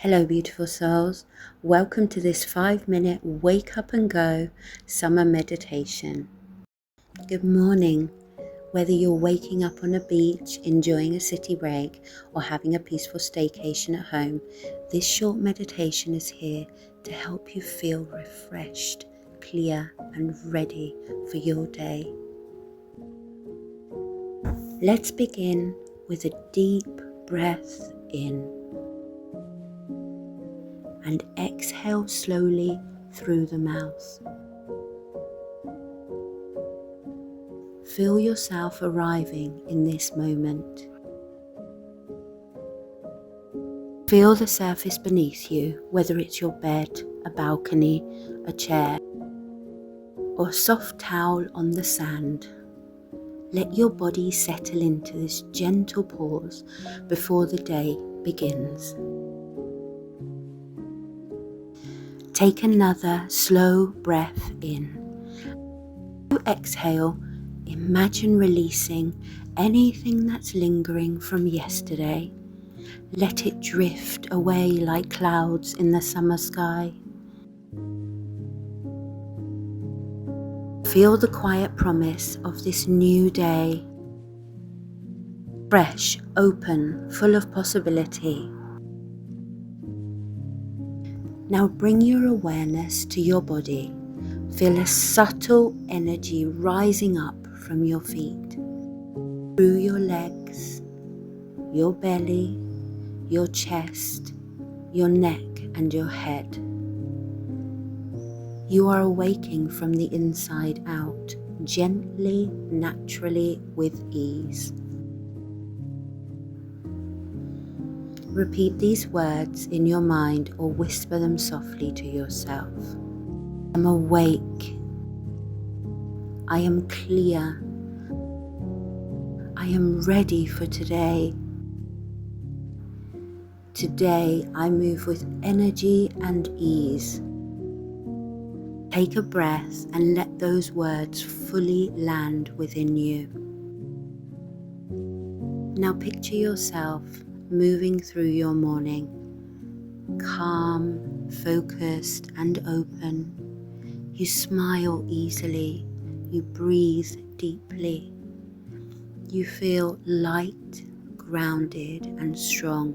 Hello, beautiful souls. Welcome to this 5-minute wake up and go summer meditation. Good morning. Whether you're waking up on a beach, enjoying a city break, or having a peaceful staycation at home, this short meditation is here to help you feel refreshed, clear, and ready for your day. Let's begin with a deep breath in. And exhale slowly through the mouth. Feel yourself arriving in this moment. Feel the surface beneath you, whether it's your bed, a balcony, a chair, or a soft towel on the sand. Let your body settle into this gentle pause before the day begins. Take another slow breath in. Exhale, imagine releasing anything that's lingering from yesterday. Let it drift away like clouds in the summer sky. Feel the quiet promise of this new day. Fresh, open, full of possibility. Now bring your awareness to your body. Feel a subtle energy rising up from your feet, through your legs, your belly, your chest, your neck and your head. You are awaking from the inside out, gently, naturally, with ease. Repeat these words in your mind or whisper them softly to yourself. I'm awake. I am clear. I am ready for today. Today I move with energy and ease. Take a breath and let those words fully land within you. Now picture yourself moving through your morning, calm, focused and open. You smile easily, you breathe deeply. You feel light, grounded and strong,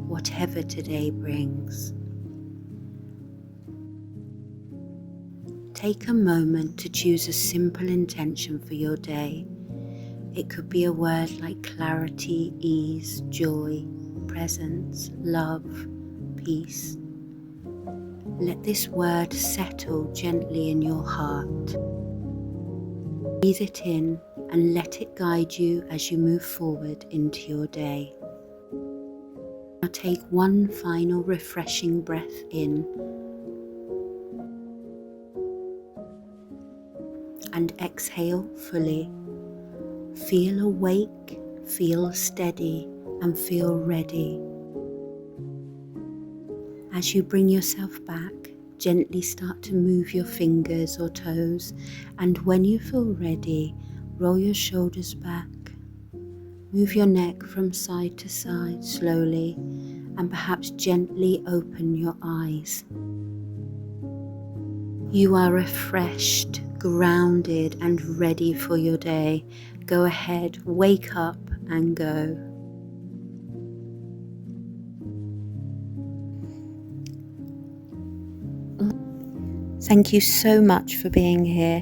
whatever today brings. Take a moment to choose a simple intention for your day. It could be a word like clarity, ease, joy, presence, love, peace. Let this word settle gently in your heart. Breathe it in and let it guide you as you move forward into your day. Now take one final refreshing breath in and exhale fully. Feel awake, feel steady, and feel ready. As you bring yourself back, gently start to move your fingers or toes, and when you feel ready, roll your shoulders back. Move your neck from side to side slowly, and perhaps gently open your eyes. You are refreshed, grounded, and ready for your day. Go ahead, wake up and go. Thank you so much for being here,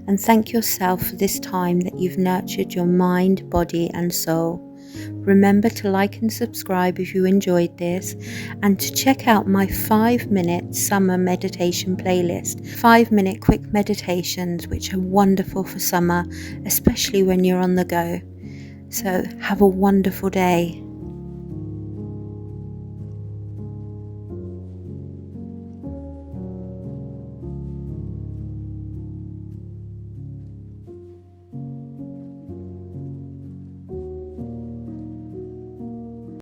and thank yourself for this time that you've nurtured your mind, body and soul. Remember to like and subscribe if you enjoyed this, and to check out my 5-minute summer meditation playlist. 5-minute quick meditations which are wonderful for summer, especially when you're on the go. So have a wonderful day.